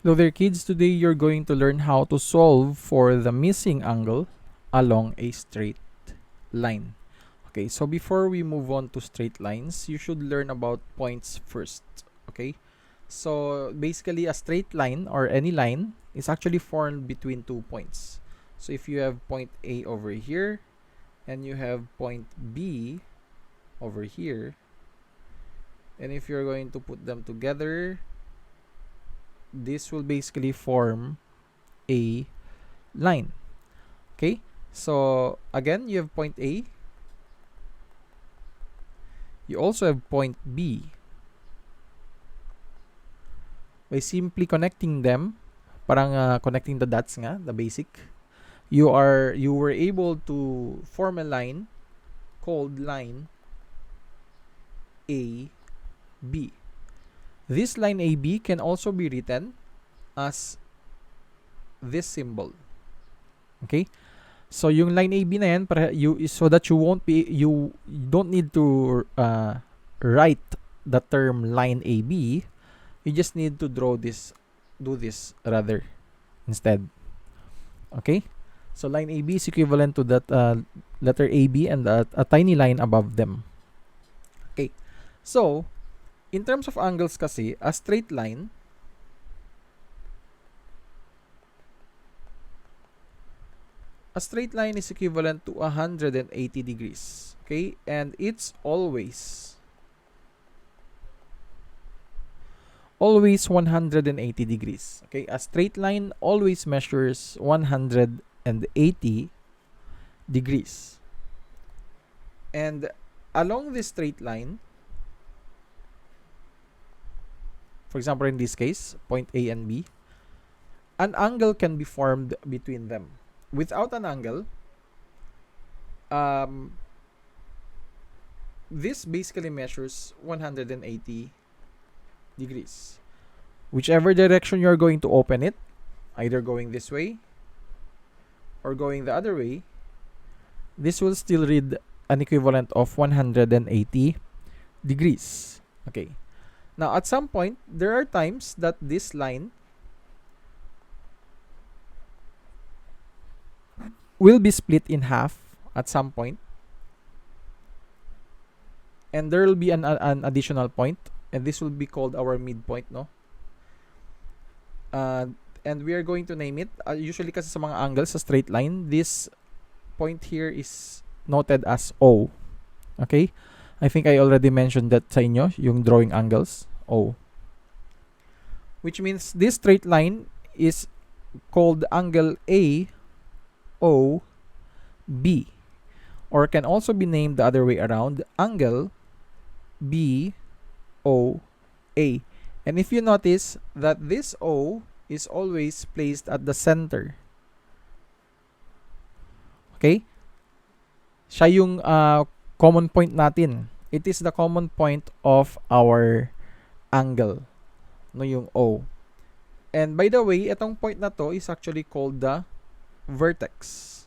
Hello there kids, today you're going to learn how to solve for the missing angle along a straight line. Okay, so before we move on to straight lines, you should learn about points first. Okay, so basically a straight line or any line is actually formed between 2 points. So if you have point A over here and you have point B over here, and if you're going to put them together, this will basically form a line. Okay, so again, you have point A, you also have point B. By simply connecting them, parang connecting the dots nga, the basic, you were able to form a line called line AB. This line AB can also be written as this symbol. Okay? So yung line AB na yan, para so that you don't need to write the term line AB. You just need to do this rather instead. Okay? So line AB is equivalent to that letter AB and a tiny line above them. Okay. So, in terms of angles kasi, a straight line is equivalent to 180 degrees. Okay? And it's always 180 degrees. Okay? A straight line always measures 180 degrees. And along this straight line, for example, in this case, point A and B, an angle can be formed between them. Without an angle, this basically measures 180 degrees. Whichever direction you're going to open it, either going this way or going the other way, this will still read an equivalent of 180 degrees. Okay. Now, at some point, there are times that this line will be split in half at some point. And there will be an additional point. And this will be called our midpoint, no? And we are going to name it. Usually kasi sa mga angles, sa straight line, this point here is noted as O. Okay? I think I already mentioned that sa inyo, yung drawing angles, O. Which means this straight line is called angle AOB, or can also be named the other way around, angle BOA. And if you notice that this O is always placed at the center. Okay? Siya yung common point natin. It is the common point of our angle. No, yung O. And by the way, itong point na to is actually called the vertex.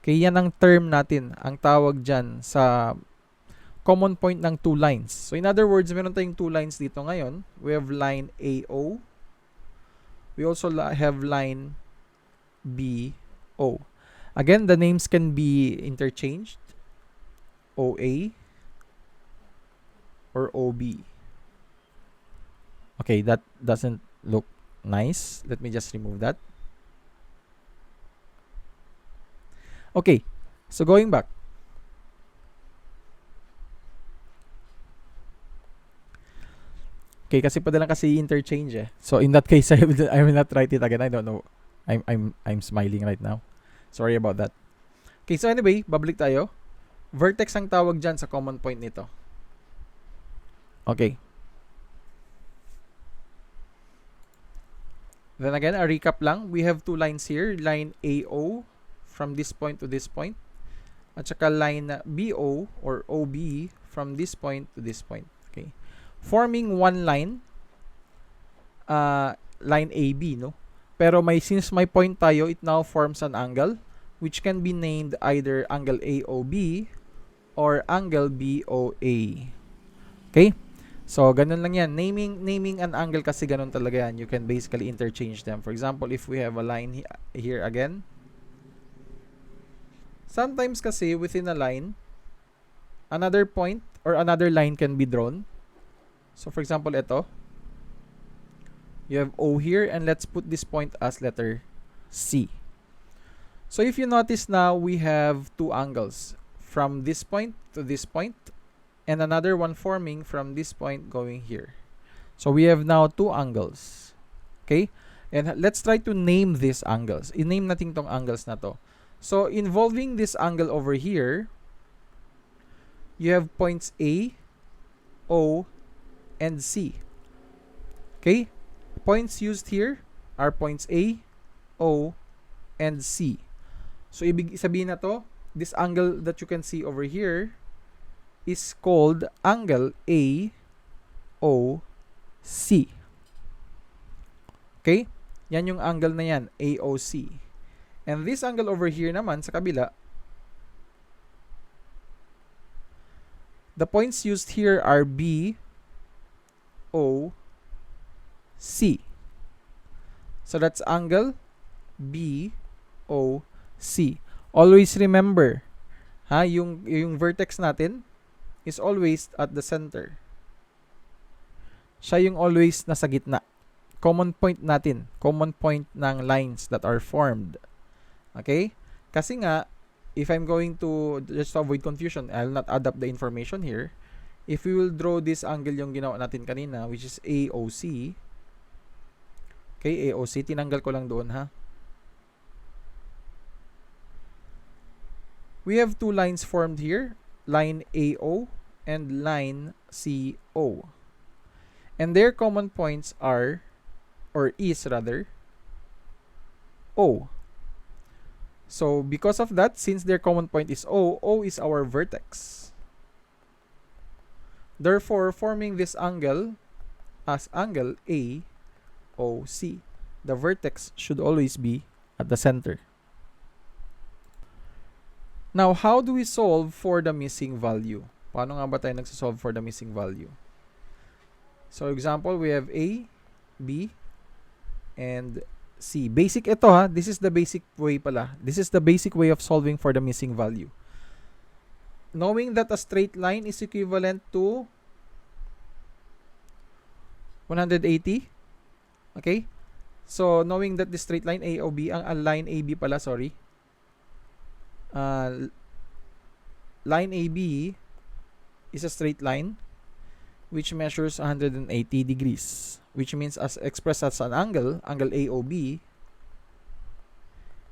Okay, yan ang term natin. Ang tawag dyan sa common point ng two lines. So in other words, meron tayong two lines dito ngayon. We have line AO. We also have line BO. Again, the names can be interchanged. OA or OB. Okay, that doesn't look nice. Let me just remove that. Okay, so going back. Okay, kasi padalang kasi interchange eh. So in that case, I will not write it again. I don't know. I'm smiling right now. Sorry about that. Okay, so anyway, babalik tayo. Vertex ang tawag dyan sa common point nito. Okay. Then again, a recap lang. We have two lines here. Line AO from this point to this point. At saka line BO or OB from this point to this point. Okay. Forming one line, line AB, no? Pero since may point tayo, it now forms an angle which can be named either angle AOB or angle BOA. Okay? So, ganun lang yan. Naming an angle kasi ganun talaga yan. You can basically interchange them. For example, if we have a line here again, sometimes kasi within a line, another point or another line can be drawn. So, for example, ito. You have O here, and let's put this point as letter C. So, if you notice now, we have two angles. From this point to this point, and another one forming from this point going here. So we have now two angles. Okay? And let's try to name these angles. I-name natin tong angles na to. So involving this angle over here, you have points A, O, and C. Okay? Points used here are points A, O, and C. So ibig sabihin na to, this angle that you can see over here is called angle AOC. Okay? Yan yung angle na yan, AOC. And this angle over here naman sa kabila, the points used here are B, O, C. So that's angle B, O, C. Always remember, yung vertex natin is always at the center. Siya yung always nasa gitna. Common point natin. Common point ng lines that are formed. Okay? Kasi nga, if I'm going to, just to avoid confusion, I'll not add up the information here. If we will draw this angle yung ginawa natin kanina, which is AOC. Okay, AOC. Tinanggal ko lang doon, ha? We have two lines formed here. Line AO and line CO. And their common points are, or is rather, O. So, because of that, since their common point is O, O is our vertex. Therefore, forming this angle as angle AOC, the vertex should always be at the center. Now, how do we solve for the missing value? Paano nga ba tayo nagsasolve for the missing value? So, example, we have A, B, and C. Basic ito, ha. This is the basic way pala. This is the basic way of solving for the missing value. Knowing that a straight line is equivalent to 180. Okay? So, knowing that the straight line AOB, ang line AB pala, sorry. Line AB is a straight line which measures 180 degrees, which means as expressed as an angle, angle AOB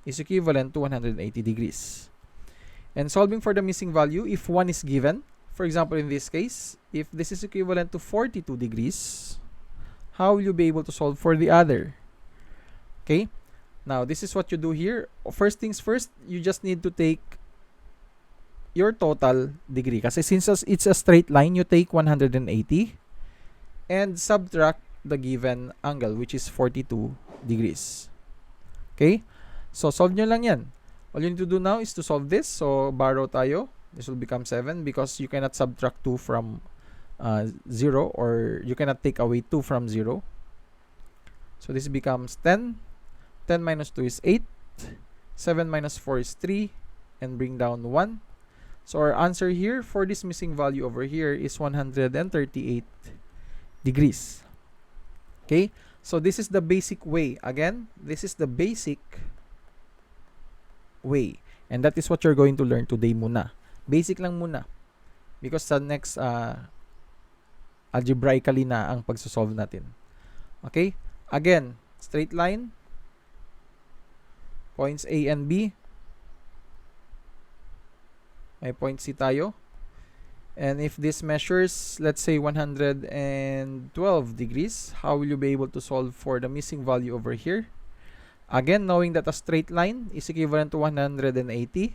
is equivalent to 180 degrees. And solving for the missing value, if one is given, for example in this case, if this is equivalent to 42 degrees, how will you be able to solve for the other? Okay? Now, this is what you do here. First things first, you just need to take your total degree. Kasi since it's a straight line, you take 180 and subtract the given angle, which is 42 degrees. Okay? So, solve nyo lang yan. All you need to do now is to solve this. So, borrow tayo. This will become 7 because you cannot subtract 2 from 0, or you cannot take away 2 from 0. So, this becomes 10. 10 minus 2 is 8. 7 minus 4 is 3. And bring down 1. So, our answer here for this missing value over here is 138 degrees. Okay? So, this is the basic way. Again, this is the basic way. And that is what you're going to learn today muna. Basic lang muna. Because sa next, algebraically na ang pagsosolve natin. Okay? Again, straight line. Points A and B. May point C tayo. And if this measures, let's say, 112 degrees, how will you be able to solve for the missing value over here? Again, knowing that a straight line is equivalent to 180,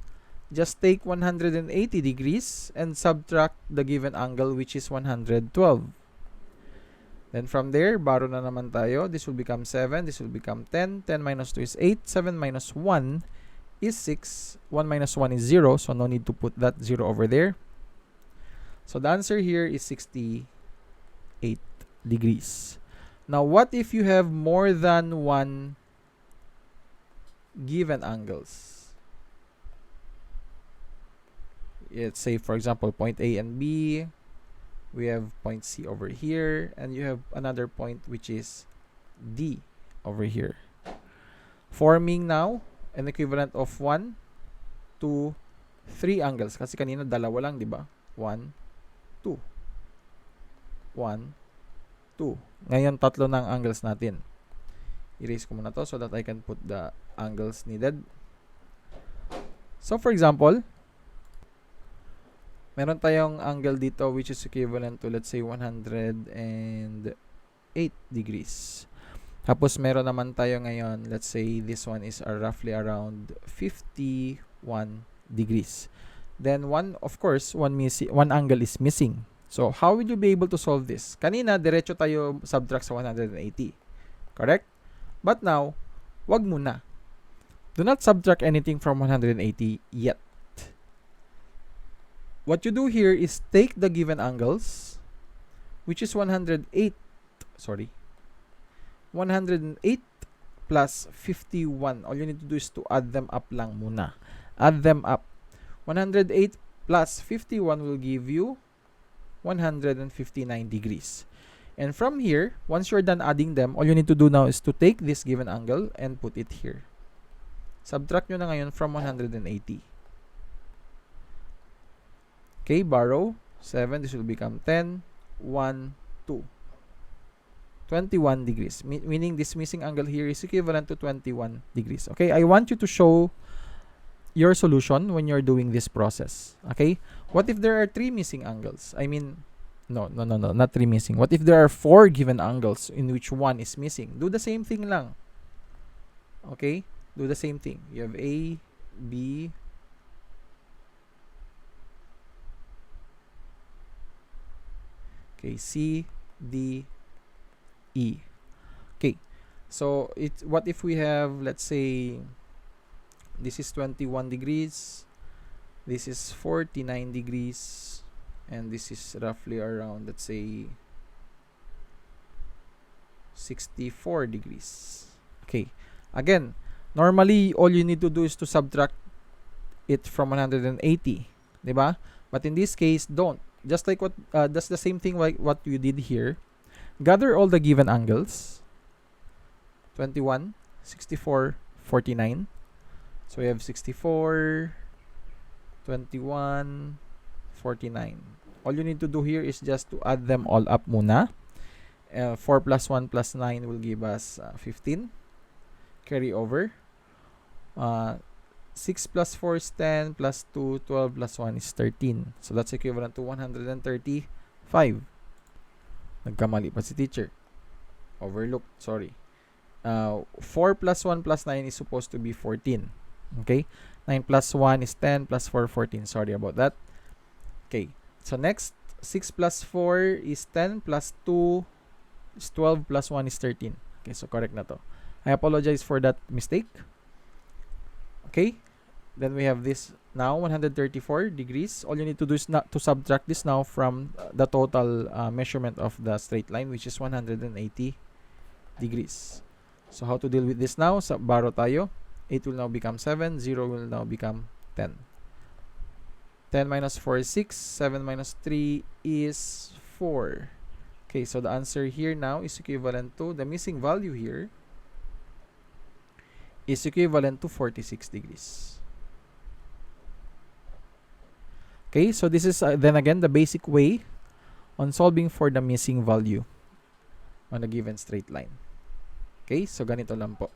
just take 180 degrees and subtract the given angle, which is 112. Then from there, borrow na naman tayo. This will become 7. This will become 10. 10 minus 2 is 8. 7 minus 1 is 6. 1 minus 1 is 0. So, no need to put that 0 over there. So, the answer here is 60 8 degrees. Now, what if you have more than one given angles? Let's say, for example, point A and B. We have point C over here, and you have another point which is D over here. Forming now an equivalent of 1, 2, 3 angles. Kasi kanina dalawa lang, di ba? 1, 2. 1, 2. Ngayon, tatlo na ang angles natin. Erase ko muna to so that I can put the angles needed. So, for example, meron tayong angle dito which is equivalent to, let's say, 108 degrees. Tapos, meron naman tayo ngayon, let's say, this one is roughly around 51 degrees. Then, of course, one angle is missing. So, how will you be able to solve this? Kanina, diretso tayo subtract sa 180. Correct? But now, wag muna. Do not subtract anything from 180 yet. What you do here is take the given angles, which is 108 plus 51. All you need to do is to add them up lang muna. Add them up. 108 plus 51 will give you 159 degrees. And from here, once you're done adding them, all you need to do now is to take this given angle and put it here. Subtract nyo na ngayon from 180. Okay, borrow 7. This will become 10, 1, 2. 21 degrees. Meaning this missing angle here is equivalent to 21 degrees. Okay, I want you to show your solution when you're doing this process. Okay, what if there are 3 missing angles? I mean, no, not 3 missing. What if there are 4 given angles in which 1 is missing? Do the same thing lang. Okay, do the same thing. You have A, B, okay, C, D, E. Okay, so what if we have, let's say, this is 21 degrees, this is 49 degrees, and this is roughly around, let's say, 64 degrees. Okay, again, normally all you need to do is to subtract it from 180, diba? But in this case, don't. Just like that's the same thing like what you did here. Gather all the given angles. 21, 64, 49. So we have 64, 21, 49. All you need to do here is just to add them all up muna. 4 plus 1 plus 9 will give us 15. Carry over. 6 plus 4 is 10, plus 2, 12 plus 1 is 13. So that's equivalent to 135. Nagkamali pa si teacher. Overlooked, sorry. 4 plus 1 plus 9 is supposed to be 14. Okay? 9 plus 1 is 10, plus 4, 14. Sorry about that. Okay. So next, 6 plus 4 is 10, plus 2 is 12, plus 1 is 13. Okay, so correct na to. I apologize for that mistake. Okay? Then we have this now, 134 degrees. All you need to do is not to subtract this now from the total measurement of the straight line, which is 180 degrees. So how to deal with this now? So borrow tayo. 8 will now become 7. 0 will now become 10. 10 minus 4 is 6. 7 minus 3 is 4. Okay, so the answer here now is equivalent to, the missing value here is equivalent to 46 degrees. Okay, so this is then again the basic way on solving for the missing value on a given straight line. Okay, so ganito lang po.